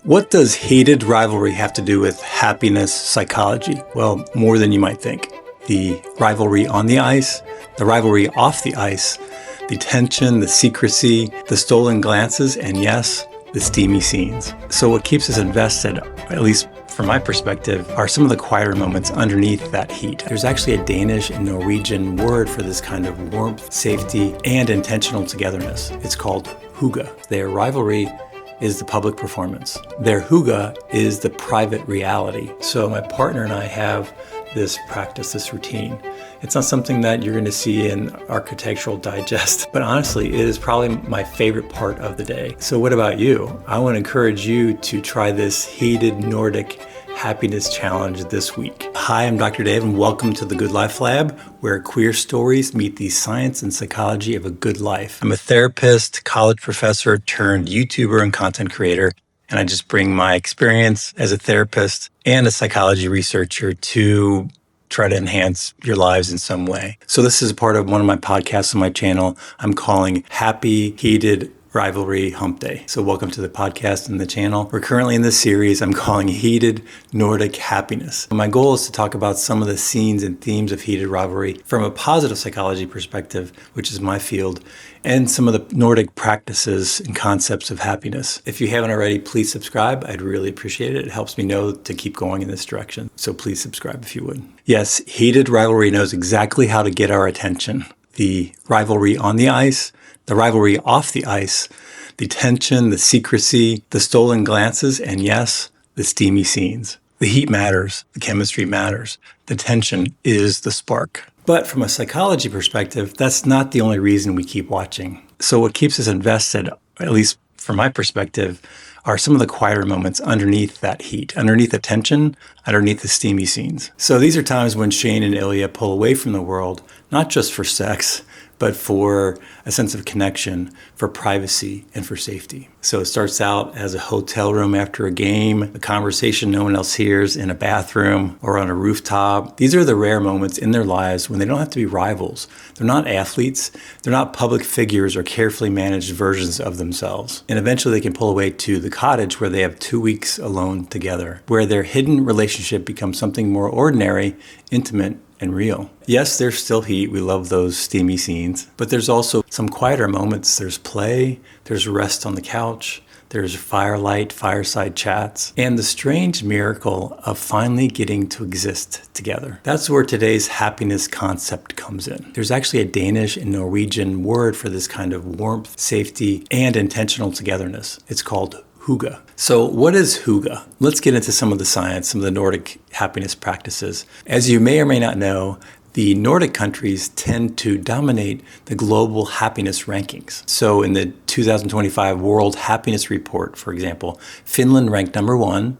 What does heated rivalry have to do with happiness psychology? Well, more than you might think. The rivalry on the ice, the rivalry off the ice, the tension, the secrecy, the stolen glances, and yes, the steamy scenes. So what keeps us invested, at least from my perspective, are some of the quieter moments underneath that heat. There's actually a Danish and Norwegian word for this kind of warmth, safety, and intentional togetherness. It's called Hygge. Their rivalry is the public performance. Their Hygge is the private reality. So my partner and I have this practice, this routine. It's not something that you're going to see in Architectural Digest, but honestly, it is probably my favorite part of the day. So what about you? I want to encourage you to try this Heated Nordic Happiness Challenge this week. Hi, I'm Dr. Dave, and welcome to the Good Life Lab, where queer stories meet the science and psychology of a good life. I'm a therapist, college professor, turned YouTuber and content creator, and I just bring my experience as a therapist and a psychology researcher to try to enhance your lives in some way. So this is a part of one of my podcasts on my channel I'm calling Happy Heated Rivalry Hump Day. So welcome to the podcast and the channel. We're currently in this series I'm calling Heated Nordic Happiness. My goal is to talk about some of the scenes and themes of heated rivalry from a positive psychology perspective, which is my field, and some of the Nordic practices and concepts of happiness. If you haven't already, please subscribe. I'd really appreciate it. It helps me know to keep going in this direction. So please subscribe if you would. Yes, heated rivalry knows exactly how to get our attention. The rivalry on the ice, the rivalry off the ice, the tension, the secrecy, the stolen glances, and yes, the steamy scenes. The heat matters. The chemistry matters. The tension is the spark. But from a psychology perspective, that's not the only reason we keep watching. So what keeps us invested, at least from my perspective, are some of the quieter moments underneath that heat, underneath the tension, underneath the steamy scenes. So these are times when Shane and Ilya pull away from the world, not just for sex, but for a sense of connection, for privacy, and for safety. So it starts out as a hotel room after a game, a conversation no one else hears in a bathroom or on a rooftop. These are the rare moments in their lives when they don't have to be rivals. They're not athletes. They're not public figures or carefully managed versions of themselves. And eventually they can pull away to the cottage where they have 2 weeks alone together, where their hidden relationship becomes something more ordinary, intimate, and real. Yes, there's still heat. We love those steamy scenes, but there's also some quieter moments. There's play, there's rest on the couch, there's firelight, fireside chats, and the strange miracle of finally getting to exist together. That's where today's happiness concept comes in. There's actually a Danish and Norwegian word for this kind of warmth, safety, and intentional togetherness. It's called Hygge. So what is Hygge? Let's get into some of the science, some of the Nordic happiness practices. As you may or may not know, the Nordic countries tend to dominate the global happiness rankings. So in the 2025 World Happiness Report, for example, Finland ranked number 1,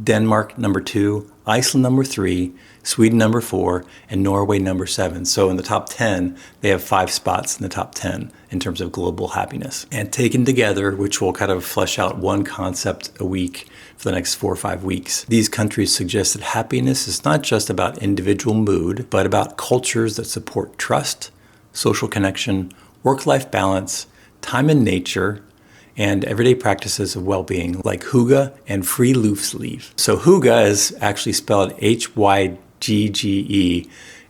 Denmark number 2, Iceland number 3, Sweden number 4, and Norway number 7. So in the top 10, they have 5 spots in the top 10 in terms of global happiness. And taken together, which will kind of flesh out one concept a week for the next 4 or 5 weeks, these countries suggest that happiness is not just about individual mood, but about cultures that support trust, social connection, work-life balance, time in nature, and everyday practices of well-being like Hygge and friluftsliv. So Hygge is actually spelled Hygge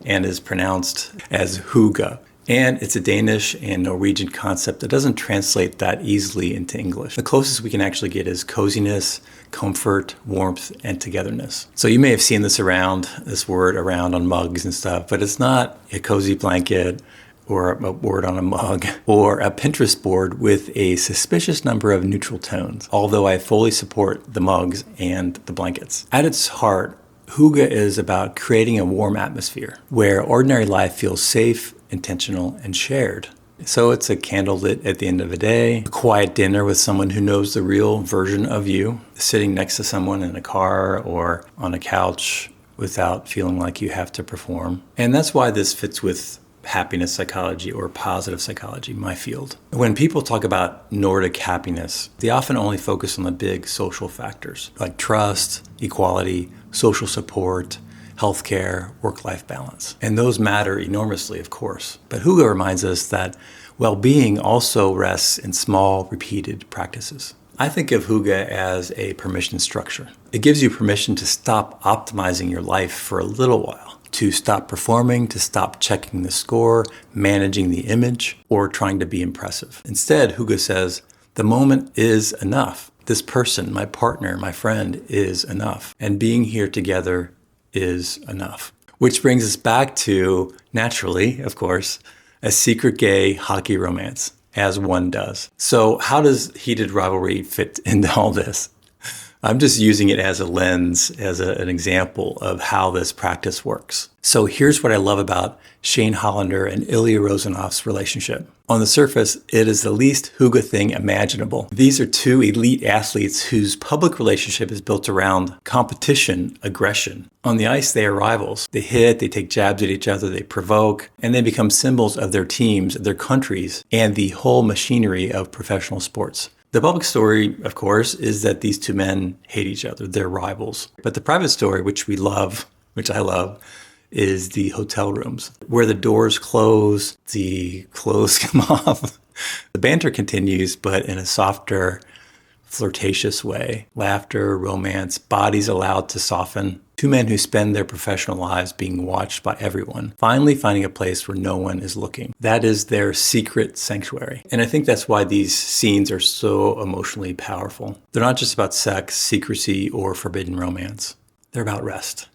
and is pronounced as Hygge. And it's a Danish and Norwegian concept that doesn't translate that easily into English. The closest we can actually get is coziness, comfort, warmth, and togetherness. So you may have seen this word around on mugs and stuff, but it's not a cozy blanket or a word on a mug, or a Pinterest board with a suspicious number of neutral tones, although I fully support the mugs and the blankets. At its heart, Hygge is about creating a warm atmosphere where ordinary life feels safe, intentional, and shared. So it's a candle lit at the end of a day, a quiet dinner with someone who knows the real version of you, sitting next to someone in a car or on a couch without feeling like you have to perform. And that's why this fits with happiness psychology or positive psychology, my field. When people talk about Nordic happiness, they often only focus on the big social factors like trust, equality, social support, healthcare, work-life balance. And those matter enormously, of course. But Hygge reminds us that well-being also rests in small, repeated practices. I think of Hygge as a permission structure. It gives you permission to stop optimizing your life for a little while, to stop performing, to stop checking the score, managing the image, or trying to be impressive. Instead, Hygge says, the moment is enough. This person, my partner, my friend is enough. And being here together is enough. Which brings us back to, naturally, of course, a secret gay hockey romance, as one does. So how does Heated Rivalry fit into all this? I'm just using it as a lens, as an example of how this practice works. So here's what I love about Shane Hollander and Ilya Rozanoff's relationship. On the surface, it is the least Hygge thing imaginable. These are two elite athletes whose public relationship is built around competition, aggression. On the ice, they are rivals. They hit, they take jabs at each other, they provoke, and they become symbols of their teams, their countries, and the whole machinery of professional sports. The public story, of course, is that these two men hate each other. They're rivals. But the private story, which we love, which I love, is the hotel rooms, where the doors close, the clothes come off. The banter continues, but in a softer, flirtatious way. Laughter, romance, bodies allowed to soften. Two men who spend their professional lives being watched by everyone, finally finding a place where no one is looking. That is their secret sanctuary. And I think that's why these scenes are so emotionally powerful. They're not just about sex, secrecy, or forbidden romance. They're about rest.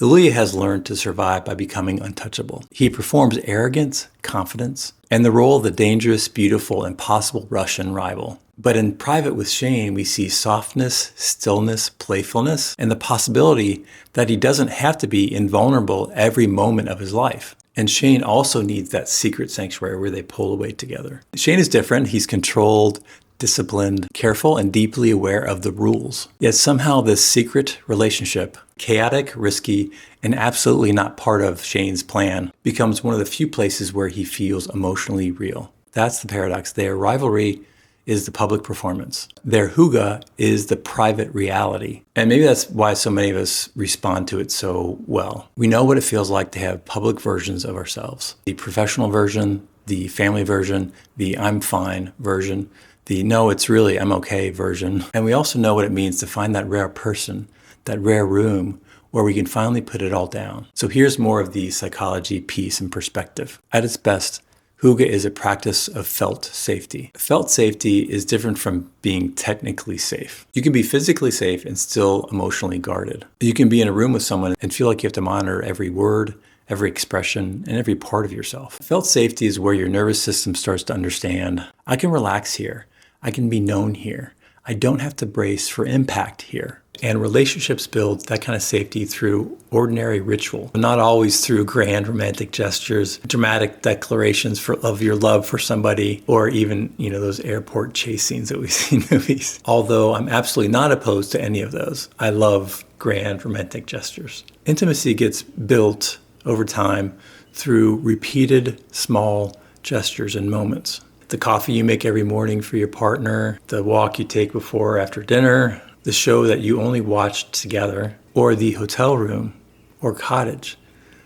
Ilya has learned to survive by becoming untouchable. He performs arrogance, confidence, and the role of the dangerous, beautiful, and possible Russian rival. But in private with Shane, we see softness, stillness, playfulness, and the possibility that he doesn't have to be invulnerable every moment of his life. And Shane also needs that secret sanctuary where they pull away together. Shane is different. He's controlled, disciplined, careful, and deeply aware of the rules. Yet somehow this secret relationship, chaotic, risky, and absolutely not part of Shane's plan, becomes one of the few places where he feels emotionally real. That's the paradox. Their rivalry is the public performance. Their Hygge is the private reality. And maybe that's why so many of us respond to it so well. We know what it feels like to have public versions of ourselves. The professional version, the family version, the I'm fine version, the no, it's really I'm okay version. And we also know what it means to find that rare person, that rare room where we can finally put it all down. So here's more of the psychology piece and perspective. At its best, Hygge is a practice of felt safety. Felt safety is different from being technically safe. You can be physically safe and still emotionally guarded. You can be in a room with someone and feel like you have to monitor every word, every expression, and every part of yourself. Felt safety is where your nervous system starts to understand, I can relax here. I can be known here. I don't have to brace for impact here. And relationships build that kind of safety through ordinary ritual, not always through grand romantic gestures, dramatic declarations of your love for somebody, or even, those airport chase scenes that we see in movies. Although I'm absolutely not opposed to any of those. I love grand romantic gestures. Intimacy gets built over time through repeated small gestures and moments. The coffee you make every morning for your partner, the walk you take before or after dinner, the show that you only watched together, or the hotel room or cottage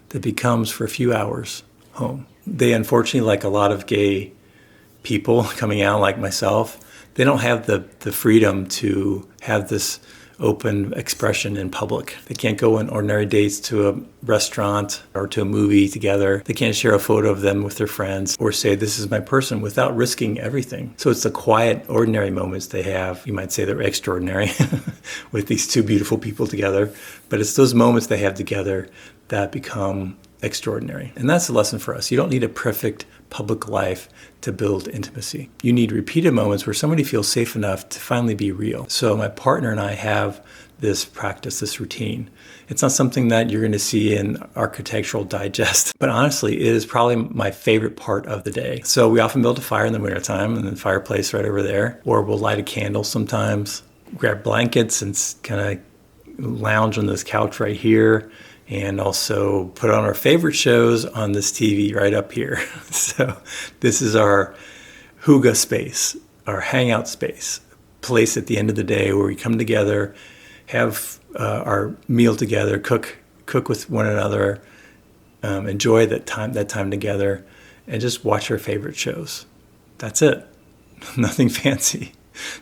that becomes for a few hours home. They unfortunately, like a lot of gay people coming out like myself, they don't have the freedom to have this open expression in public. They can't go on ordinary dates to a restaurant or to a movie together. They can't share a photo of them with their friends or say, this is my person, without risking everything. So it's the quiet, ordinary moments they have. You might say they're extraordinary with these two beautiful people together, but it's those moments they have together that become extraordinary. And that's the lesson for us. You don't need a perfect public life to build intimacy. You need repeated moments where somebody feels safe enough to finally be real. So my partner and I have this practice, this routine. It's not something that you're going to see in Architectural Digest, but honestly, it is probably my favorite part of the day. So we often build a fire in the wintertime and the fireplace right over there, or we'll light a candle sometimes, grab blankets and kind of lounge on this couch right here, and also put on our favorite shows on this TV right up here. So this is our Hygge space, our hangout space, place at the end of the day where we come together, have our meal together, cook with one another, enjoy that time together, and just watch our favorite shows. That's it. Nothing fancy.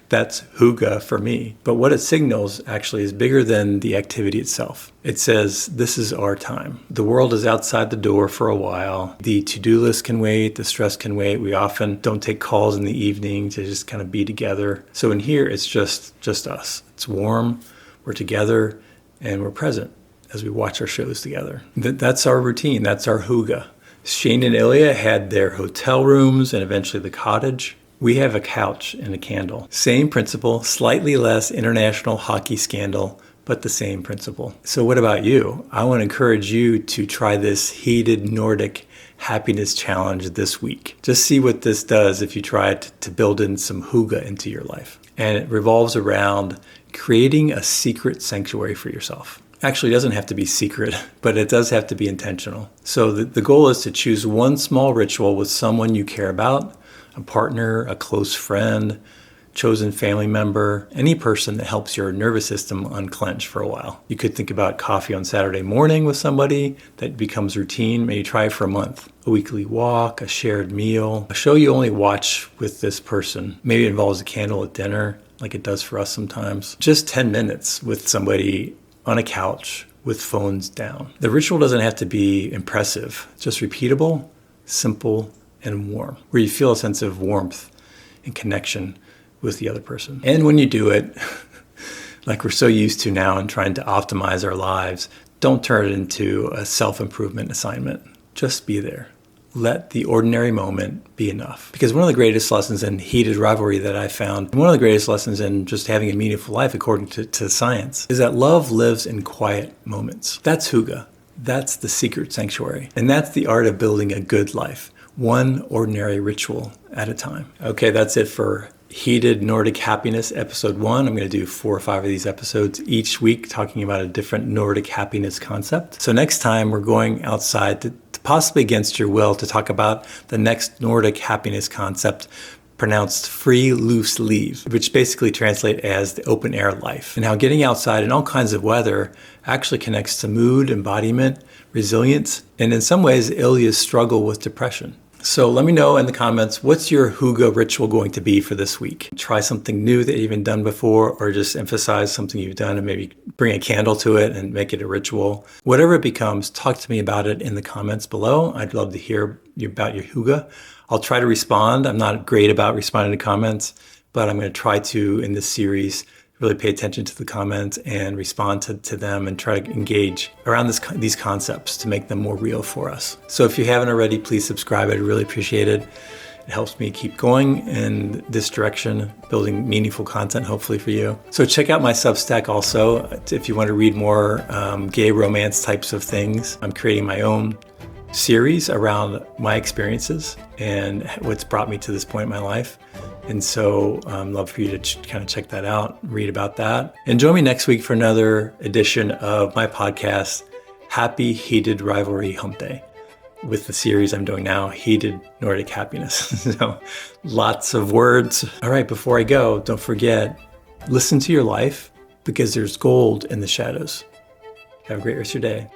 That's Hygge for me. But what it signals actually is bigger than the activity itself. It says, this is our time. The world is outside the door for a while. The to-do list can wait. The stress can wait. We often don't take calls in the evening to just kind of be together. So in here, it's just us. It's warm. We're together and we're present as we watch our shows together. That's our routine. That's our Hygge. Shane and Ilya had their hotel rooms and eventually the cottage. We have a couch and a candle. Same principle, slightly less international hockey scandal, but the same principle. So what about you? I want to encourage you to try this Heated Nordic Happiness Challenge this week. Just see what this does if you try to build in some Hygge into your life. And it revolves around creating a secret sanctuary for yourself. Actually, it doesn't have to be secret, but it does have to be intentional. So the goal is to choose one small ritual with someone you care about, a partner, a close friend, chosen family member, any person that helps your nervous system unclench for a while. You could think about coffee on Saturday morning with somebody that becomes routine. Maybe try it for a month. A weekly walk, a shared meal, a show you only watch with this person. Maybe it involves a candle at dinner, like it does for us sometimes. Just 10 minutes with somebody on a couch with phones down. The ritual doesn't have to be impressive, just repeatable, simple, and warm, where you feel a sense of warmth and connection with the other person. And when you do it, like we're so used to now and trying to optimize our lives, don't turn it into a self-improvement assignment. Just be there. Let the ordinary moment be enough. Because one of the greatest lessons in Heated Rivalry that I found, one of the greatest lessons in just having a meaningful life according to science, is that love lives in quiet moments. That's Hygge. That's the secret sanctuary. And that's the art of building a good life, one ordinary ritual at a time. Okay, that's it for Heated Nordic Happiness, episode 1. I'm going to do 4 or 5 of these episodes each week talking about a different Nordic happiness concept. So next time we're going outside to possibly against your will to talk about the next Nordic happiness concept, pronounced free loose leave, which basically translate as the open air life, and how getting outside in all kinds of weather actually connects to mood, embodiment, resilience, and in some ways Ilya's struggle with depression. So let me know in the comments, what's your Hygge ritual going to be for this week? Try something new that you've done before, or just emphasize something you've done and maybe bring a candle to it and make it a ritual. Whatever it becomes, talk to me about it in the comments below. I'd love to hear about your Hygge. I'll try to respond. I'm not great about responding to comments, but I'm going to try to, in this series, really pay attention to the comments and respond to them and try to engage around these concepts to make them more real for us. So if you haven't already, please subscribe. I'd really appreciate it. It helps me keep going in this direction, building meaningful content, hopefully for you. So check out my Substack also if you want to read more gay romance types of things. I'm creating my own series around my experiences and what's brought me to this point in my life. And so I'd love for you to kind of check that out, read about that. And join me next week for another edition of my podcast, Happy Heated Rivalry Hump Day, with the series I'm doing now, Heated Nordic Happiness. So lots of words. All right, before I go, don't forget, listen to your life because there's gold in the shadows. Have a great rest of your day.